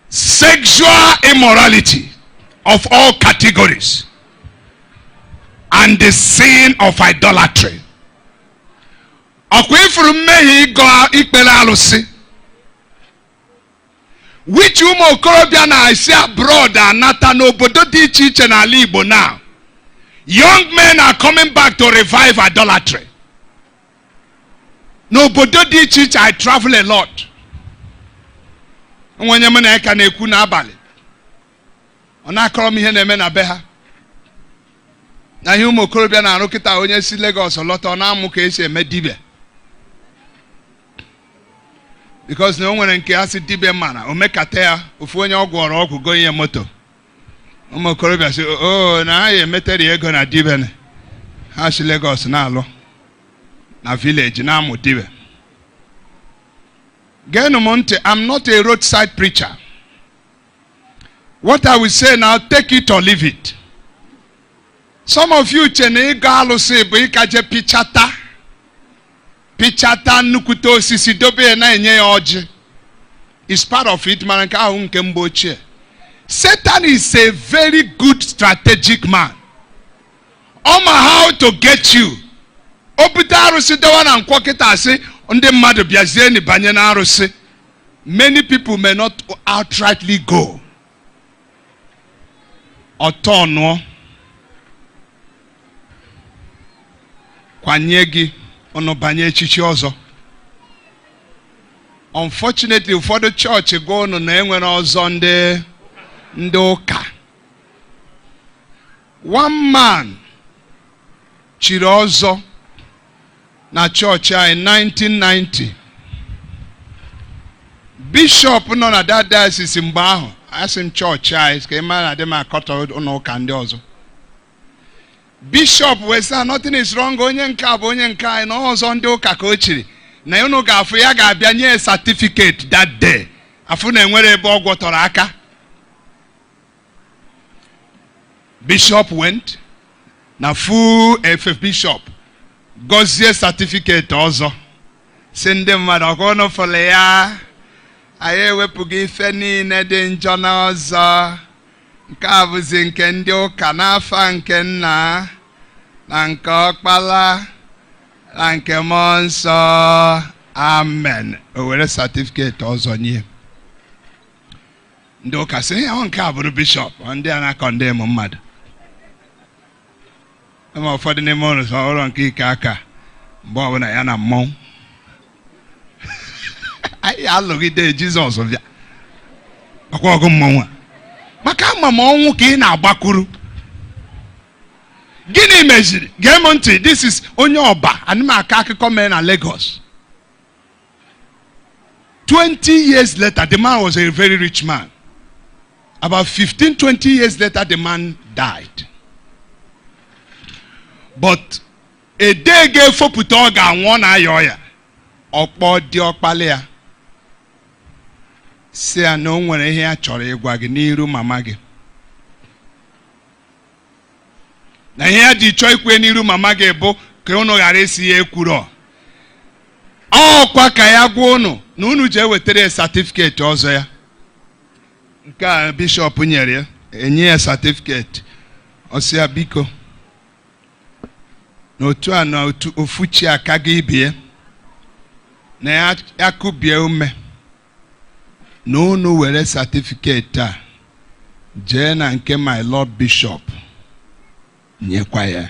Sexual immorality of all categories and the sin of idolatry. Which I see abroad and obodo di iche na ala Igbo now. Young men are coming back to revive idolatry. N'obodo di iche I travel a lot. Onye me na eka na ekwu na abali. Ona akọrọ m ihe na-eme na be ha. Na ihe ụmụ okorobịa na-arụ kịta onye si Lagos lọta ọ na-amụ ka esi eme dibịa. Because no one nke asị dibịa mana o mekata ya ofu onye ọgwọrọ ọgwụ go ihe moto. Ụmụ okorobịa sị na ha emeteri ego na dibịa na ha si Lagos na-alụ na village na-amụ dibịa. Geenụ m ntị, I'm not a roadside preacher. What I will say now, take it or leave it. Some of you chene ịga alụsị bụ ịkaje pichata nukuto osisi dobe na enye ya ọjị. It's part of it, mana nke ahụ nke mgbe ochie. Satan is a very good strategic man. Oma how to get you. Obuta arụsị dewa na nkwọ kịta asị ndị mmadụ bịazie ni banye na arụsị. Many people may not outrightly go. Ọtọ nụọ. Kwanye gị ọnụ banye echichi ọzọ. Unfortunately, ụfọdụ chọọchị go nụ na enwere ọzọ ndị ụka. One man chiri ọzọ na chọọchị anyị 1990. Bishop nọ na that diocese mgbe ahụ asị m chọọchị anyị ka ịma na adị m akọtọ ụlọ ụka ndị ọzọ. Bishop wee sị nothing is wrong, onye nke a bụ onye nke anyị na ọzọ ndị ụka ka o chiri. na unu ga-afụ ya ga-abịa nye certificate that day. Afụ na enwere ebe ọ gwọtọrọ aka. Bishop went na full FF bishop gozie certificate ọzọ. Si ndị mmadụ ọkụnụ fụlụ ya, anyị ewepụghị ife niile dị njọ n'ọzọ. Nke a bụzi nke ndị ụka n'afa nke Nna na nke Ọkpara na nke Mmụọ Nsọ. Amen. O were certificate ọzọ nye. Ndị ụka sị ya nke a bụrụ bishop, ndị a na-akọndem mmadụ. Ema ụfọdụ n'ime ụlọ ọrụ nke ike aka mgbe ọbụla ya na mmọnwụ. Anyị alụgide Jizọs bịa. Ọkwa ọgụ mmọnwụ a. Maka ama m ọnwụ ka ị na-agbakwuru. Gịnị meziri? Gee m ntị, this is onye ọba, ana m aka akụkọ mere na Lagos. 20 years later, the man was a very rich man. About 15-20 years later, the man died. But a day gave for Putoga and one ayoya. Okpo di okpale ya. Say I know when I hear chore gwagi niru mama gi. Na here di choi kwe niru mama gi bo ke ono ghara si ya ekwuro. Ọ kwa ka ya gwa unu na unu je wetere certificate ọzọ ya. Nke a bishop nyere ya, enye ya certificate. Ọsị ya biko. N'otu a na ofuchi aka gị ibie. Na ya kubie ume. Na unu were certificate a jee na nke my lord bishop nyekwa ya.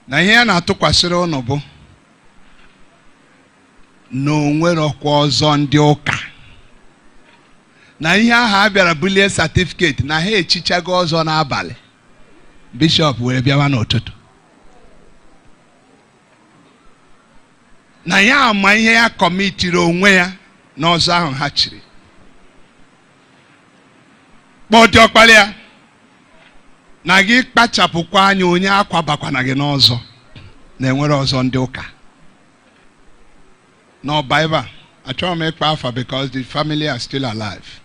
Na ihe a na-atụkwasịrị unu bụ na onwere ọkwa ọzọ ndị ụka. Na ihe ahụ a bịara bulie certificate na ha echichago ọzọ n'abalị. Bishop were bịawa n'ụtụtụ. Na ya ama ihe ya kọmitiri onwe ya n'ọzọ ahụ ha chiri. Kpọdị ọkpara ya na gị kpachapụkwa anya onye akwabakwana gị n'ọzọ na enwere ọzọ ndị ụka. No Bible. I try to make powerful because the family are still alive.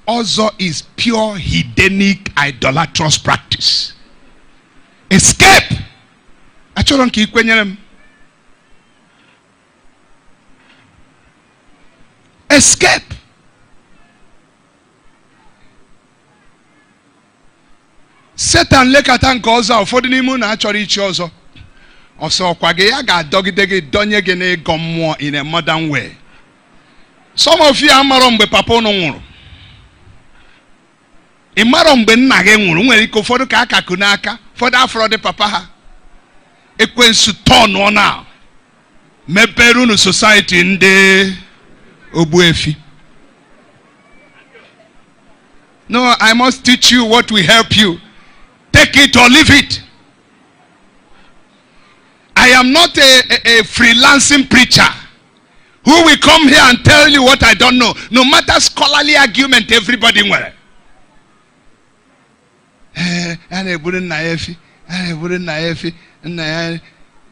Also is pure hedonic idolatrous practice. Escape. I try to keep kwenyere. Escape. Satan lekata nke ọzọ ụfọdụ n'ime unu achọrọ ichi ọzọ. Also, kwage ya ga-adọgide gị donye gị n'ịgọ mmụọ in a modern way. Some of you amaro mgbe papa unu nwụrụ. Ị maro mgbe nna gị nwụrụ, nwere ike ụfọdụ ka aka kụ n'aka, ụfọdụ afọrọ dị papa ha. Ekwensu tọnụọ na mepere unu society ndị Ogbuefi. No, I must teach you what will help you. Take it or leave it. I am not a freelancing preacher who will come here and tell you what I don't know. No matter scholarly argument, everybody will.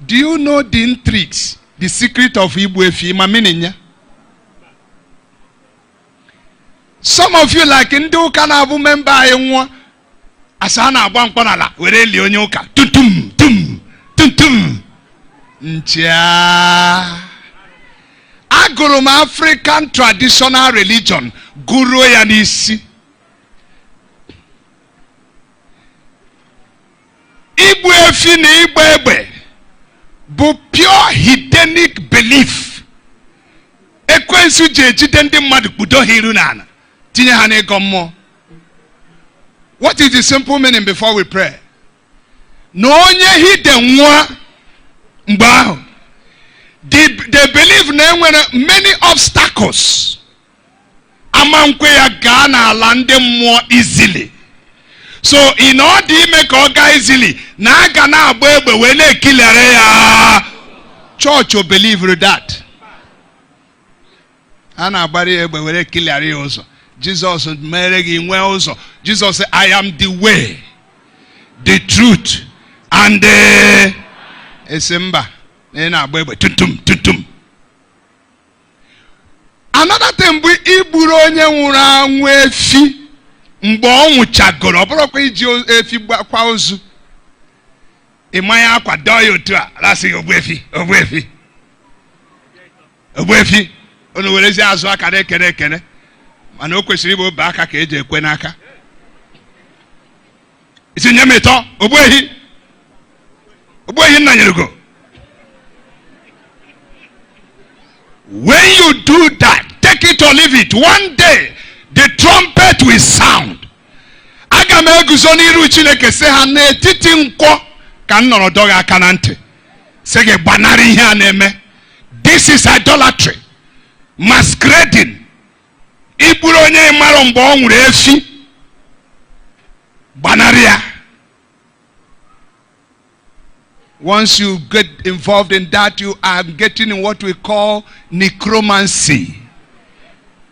Do you know the intrigues, the secret of Igbuefi? Some of you like Ndu Kanabu member Asana Abampanala, where Leonyoka, tum tum tum tum. Agurum African traditional religion, Guru Yanisi. Igbuefi na Igbo bụ pure hedonic belief. Ekwensu jejide ndị mmadụ kpudo hiru n'ala. Tinye ha n'ịgọ mmụọ. What is the simple meaning before we pray? Na onye hide nwa mgbe ahụ. They believe na enwere many obstacles. Amankwe ya gaa n'ala ndị mmụọ easily. So in order to make ọ gaa easily, na aga na-agba egbe wee na-ekilere ya. Church will believe that. A na-agbara ya egbe wee ekilere ya ụzọ. Jesus mere gị nwee ụzọ. Jesus said, I am the way, the truth, and esemba na agba egbe tutum. Another thing bụ igburu onye nwụrụ anwụ efi mgbe ọ nwụchagoro, ọ bụrụkwa iji efi gbakwa ozu. Ịmanya akwa dọọ ya otu a, rasị ogbuefi onu werezi azụ aka na-ekene mana o kwesịrị ịbụ obe aka ka eji ekwe n'aka. Isi nye m ịtọ ogbuehi nna nyere go. When you do that, take it or leave it, one day the trumpet will sound. Aga m eguzo n'iru Chineke sị ha n'etiti nkwọ ka m nọrọ dọga aka na ntị sị gị gbanarị ihe a na-eme. This is idolatry, masquerading. Igburu onye mara mgbe ọ nwụrụ efi gbanarị ya. Once you get involved in that, you are getting in what we call necromancy.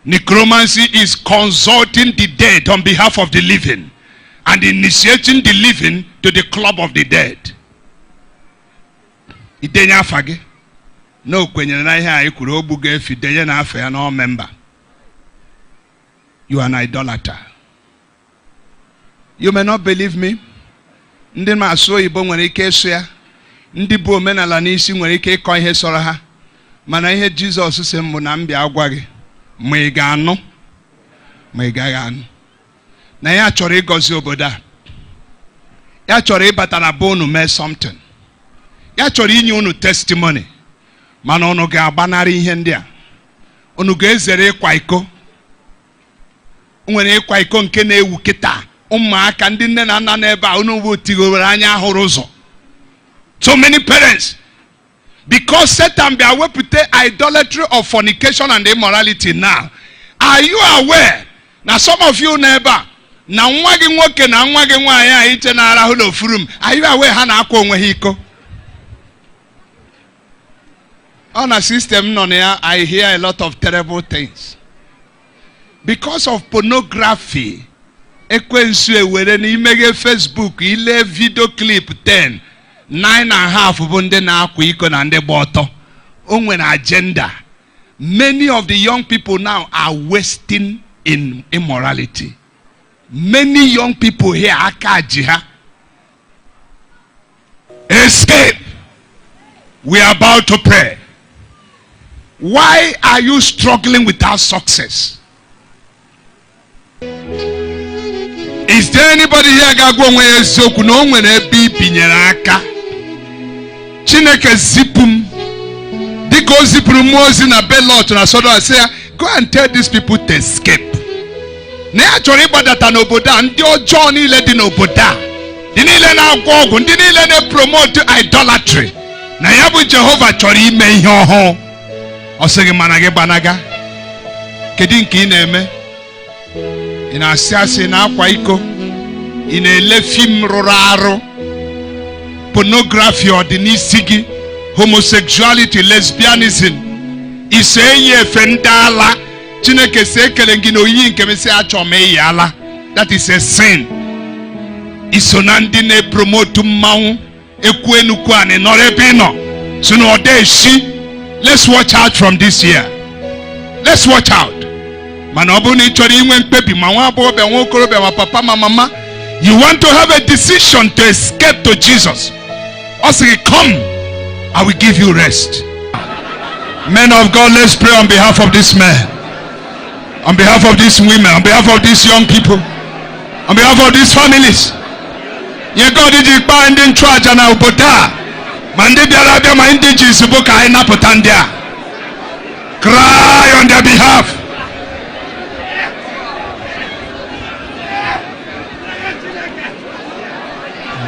Necromancy is consulting the dead on behalf of the living and initiating the living to the club of the dead. Idenya afage no kwenyere na ihe anyị kwuru ogbuga efi denye na afa ya no member. You are an idolater. You may not believe me. Ndị na-asụ Igbo nwere ike ịsụ ya. Ndị bụ omenala n'isi nwere ike ịkọ ihe sọrọ ha. Mana ihe Jizọs sị mbụ na mbịa agwa gị ma ị ga-anụ ma ị gaghị anụ. Na ya chọrọ ịgọzi obodo a. Ya chọrọ ịbata na be unu mee something. Ya chọrọ inye unu testimony. Mana unu ga-agbanarị ihe ndị a. Unu ga-ezere ịkwa iko. Nwere ịkwa iko nke na-ewu kịta. Ụmụaka ndị nne na nna n'ebe a unu bụ tigowere anya ahụrụ ụzọ. So many parents, because Satan be aware with idolatry of fornication and immorality now. Are you aware? Now some of you neighbor, na nwa gị nwoke na nwa gị nwaanyị a iche na arahụ n'ofurum. Are you aware ha na-akwa onwe ha iko? On a system nọ na ya, I hear a lot of terrible things. Because of pornography, ekwensu ewere n'imege Facebook ile video clip 10. 9.5 bụ ndị na-akwa iko na ndị gba ọtọ. O nwere agenda. Many of the young people now are wasting in immorality. Many young people here aka ji ha. Escape. We are about to pray. Why are you struggling without success? Is there anybody here ga-agwa onwe ya eziokwu na o nwere ebe ibinyere aka? Chineke zipum dịka o zipụrụ mmụọ ozi na Belot na Sodom sị ya, go and tell these people to escape. Na ya chọrọ ịgbadata n'obodo a, ndị ọjọọ niile dị n'obodo a, ndị niile na-agwọ ọgwụ, ndị niile na-promote idolatry, na ya bụ Jehova chọrọ ime ihe ọhụụ. Ọ sị gị mana gị gbanaga. Kedu nke ị na-eme? Ị na-asị asị na akwa iko, ị na-ele fim rụrụ arụ, pornography ọ dị n'isi gị, homosexuality, lesbianism, ise enyi efe ndị ala. Chineke sị ekele gị na oyiyi nke mesị achọ m eyi ala. That is a sin. Iso na ndị na-promote mmanwụ ekwu enukwu anị nọrọ ebe ị nọ. So na ọ dị eshi. Let's watch out from this year. Let's watch out. Mana ọ bụrụ na ị chọrọ inwe mkpebi ma nwa agbọghọbịa nwa okorobịa ma papa ma mama, you want to have a decision to escape to Jesus. Ọ sị gị, come, I will give you rest. Men of God, let's pray on behalf of this man, on behalf of these women, on behalf of these young people, on behalf of these families. Nye God iji kpaa ndị nchụaja na obodo a, ma ndị bịara abịa ma ndị ji izugbo ka anyị napụta ndị a. Cry on their behalf.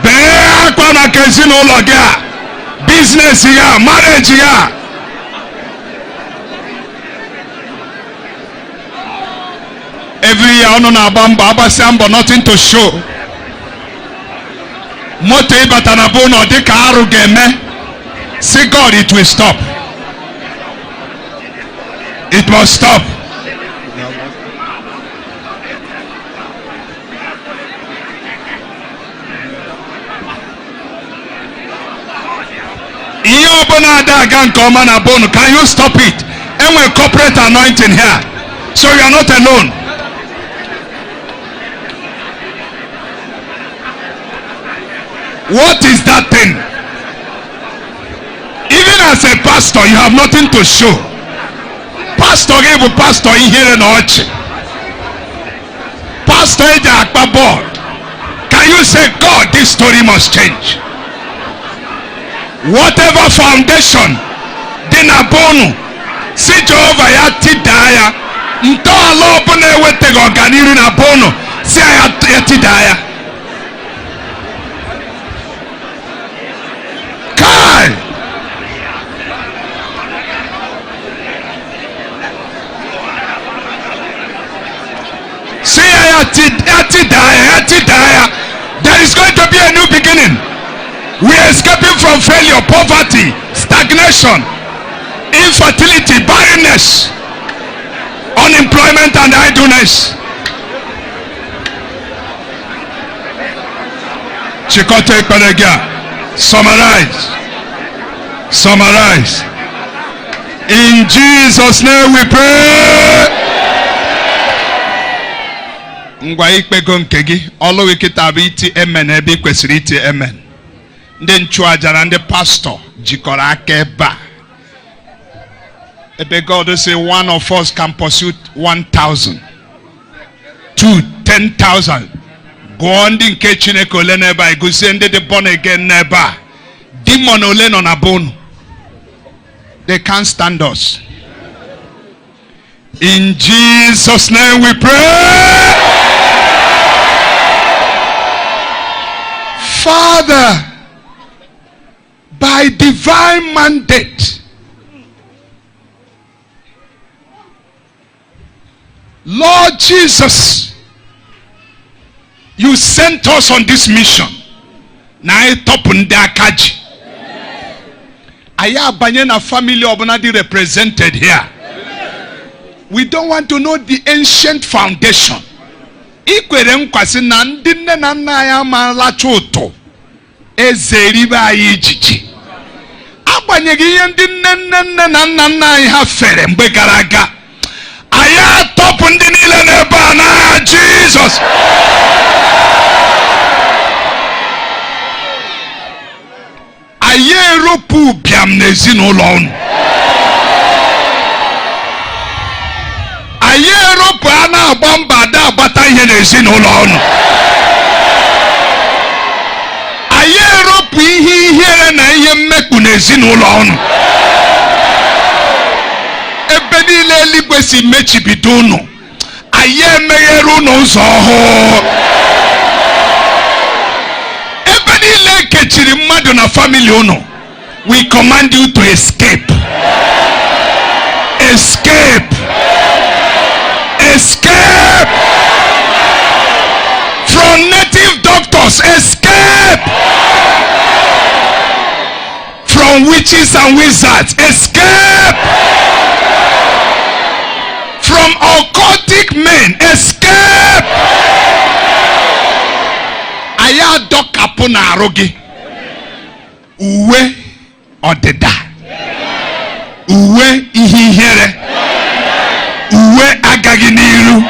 Bee akwa na ka ezinụlọ gị a, business ya, marriage ya. Every year ọnụ na-agba mbọ, agbasịa mbọ, nothing to show. Moto ịbata na bụ na dị ka arụ ga-eme. Say God, it will stop. It must stop. Can you stop it? And we're corporate anointing here. So you are not alone. What is that thing? Even as a pastor, you have nothing to show. Pastor gave a pastor in here and watch. Pastor board. Can you say, God, this story must change? Whatever foundation, dinabonu, si Jehovah ya tidaya, nto alobu na ewetego organiri na bono, si ya tidaya. Kai! Si ya tidaya. There is going to be a new beginning. We are escaping from failure, poverty, stagnation, infertility, barrenness, unemployment, and idleness. Chikote Konegia, summarize. In Jesus' name we pray. Ngwa ikpego nke gị ọlụ wikita bụ iti amen ebe kwesịrị iti amen. Ndị nchụaja na ndị pastor jikọrọ aka ebe a. Ebe God say one of us can pursue 1,000, 2, 10,000. Gụọ ndị nke Chineke ole n'ebe a, gosi ndị dị born again n'ebe a. Demon ole nọ na bonu. They can't stand us. In Jesus' name we pray. Father, by divine mandate, Lord Jesus, you sent us on this mission. Na itopunda akaji. Aya banyena family obunadi represented here. We don't want to know the ancient foundation. Ikwere nkwasi na ndị nne na nna ya amalacha ụtọ ezeribe anyị ijiji. Agbanyeghị ihe ndị nne na nna anyị ha fere mgbe gara aga. Anyị atọpụ ndị niile n'ebe a n'aha Jizọs. Anyị eropu bịam n'ezinụlọ unu. Anyị eropu a na-agba mba ada agbata ihe n'ezinụlọ unu. Anyị eropu ihe ihere na ihe mmekpu n'ezinụlọ unu. Ebe niile eluigwe si mechibido unu. Anyị emeghere unu ụzọ ọhụụ. Ebe niile ekechiri mmadụ na family unu. We command you to escape. Escape. Escape from native doctors. Escape from witches and wizards. Escape from occultic men. Escape. Aya dokapu na arogi. Uwe odida. Uwe ihihere. Uwe agaginiru.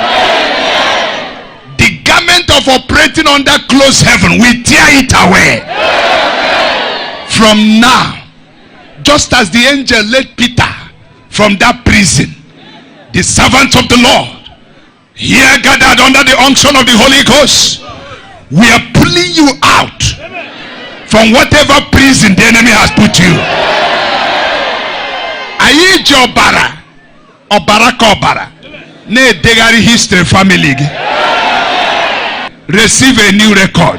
The garment of operating under closed heaven, we tear it away. From now, just as the angel led Peter from that prison, the servants of the Lord, here gathered under the unction of the Holy Ghost, we are pulling you out from whatever prison the enemy has put you. Ayi jobara. Obara ne degari history family. Receive a new record.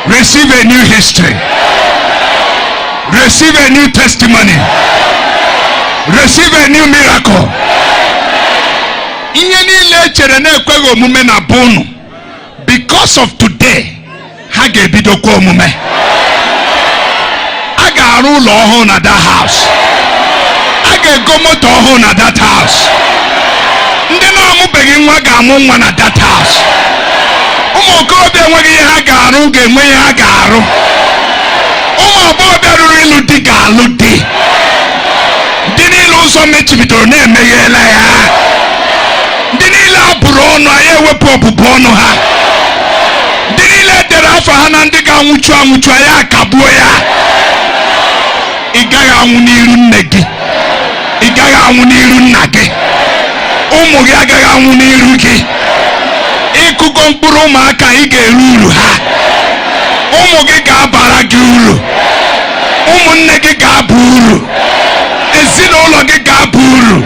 Receive a new history. Receive a new testimony. Receive a new miracle. Because of today, hage bidoko omume. Aga rule on at that house. Go moto home at that house. Ndị na-amụ begị nwa ga-amụ nwa na that house. Ụmụ okorobịa enweghị ihe ha ga-arụ ga-enwe ihe ha ga-arụ. Ụmụ agbọghọbịa ruru ịlụ di ga-alụ di. Ndị niile ụzọ mechibidoro na-emeghela ya. Ndị niile abụrụ ọnụ anyị ewepụ ọbụbụ ọnụ ha. Ndị niile dere afọ ha na ndị ga-anwụchu anwụchu anyị akagbuo ya. Ị gaghị anwụ n'iru nne gị. Ị gaghị anwụ n'iru nna gị. Ụmụ gị agaghị anwụ n'iru gị. Ịkụgo mkpụrụ ụmụaka ị ga-eru uru ha. Ụmụ gị ga-abara gị uru. Ụmụnne gị ga-aba uru. Ezinụlọ gị ga-aba uru.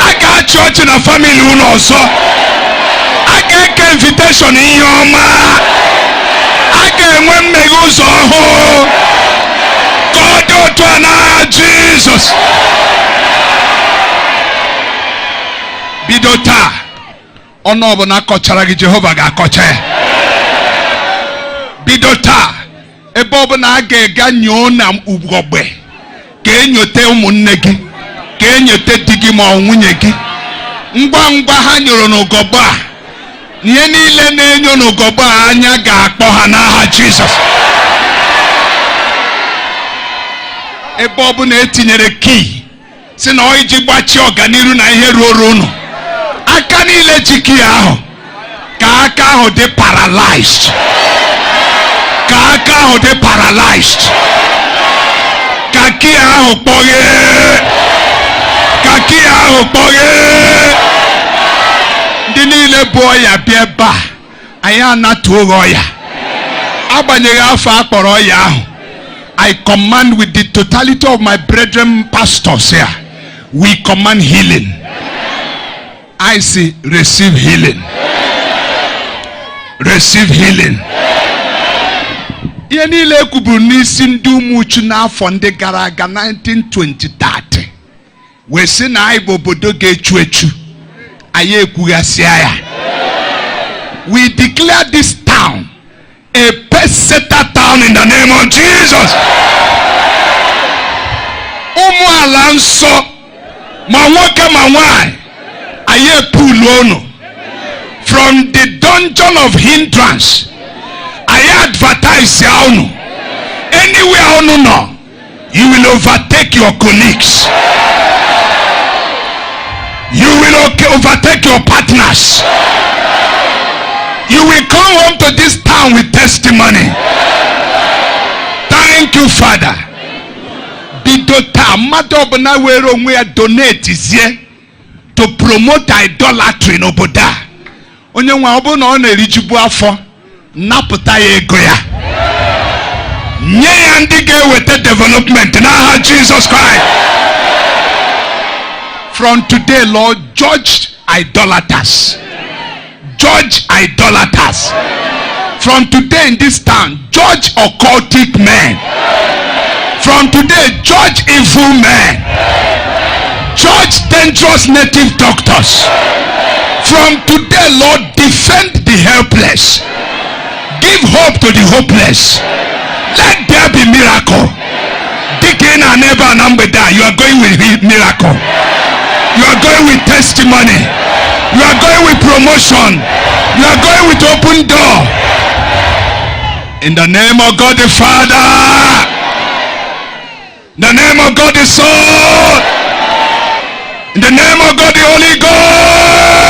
A ga-achị ọchị na famili unu ọzọ. A ga-eke invitation ihe ọma. A ga-enwe mmeghe ụzọ ọhụụ. Ka ọ dị otu a n'aha Jizọs. Bido taa, ọnụ ọbụla akọchara gị Jehova ga-akọcha ya. Bido taa, ebe ọbụla a ga-ega nyoo na ugogbe, ka enyote ụmụnne gị, ka enyote di gị ma ọ nwunye gị. Ngwa ngwa ha nyoro n'ugogbe a, ihe niile na-enyo n'ugogbe a anya ga-akpọ ha n'aha Jizọs. Ebe ọbụla etinyere kii si na ọ iji gbachie ọganiru na ihe ruoro unu, aka niile ji kii ahụ, ka aka ahụ dị paralyzed. Ka aka ahụ dị paralyzed. Ka kii ahụ kpọghee. Ka kii ahụ kpọghee. Ndị niile bụ ọya bịa ebe a, anyị anatuo ọya. Agbanyeghị afọ akpọrọ ọya ahụ, I command with the totality of my brethren pastors here, we command healing. I say, receive healing. Receive healing. Ihe niile ekwuburu n'isi ndị ụmụ uchu n'afọ ndị gara aga 1920-30 wee sị na anyị bụ obodo ga-echu echu, anyị ekwughasịa ya. We declare this town a peseta town in the name of Jesus. Ụmụ ala nsọ ma nwoke ma nwanyị, anyị epulu unu from the dungeon of hindrance. I advertise unu. Anywhere unu no, you will overtake your colleagues. You will overtake your partners. You will come home to this town with testimony. Thank you, Father. Bidota mmadụ ọbụla were onwe ya donate zie to promote idolatry n'obodo a. Onye nwe ọbụla na ọ na-erijubu afọ, napụta ya ego ya. Nye ya ndị ga-eweta development n'aha Jesus Christ. From today, Lord, judge idolaters. Judge idolaters. From today in this town, judge occultic men. From today, judge evil men. Judge dangerous native doctors. From today, Lord, defend the helpless. Give hope to the hopeless. Let there be miracle. Digging and never number that. You are going with miracle. You are going with testimony. You are going with promotion. You are going with open door. In the name of God the Father. In the name of God the Son. In the name of God the Holy Ghost.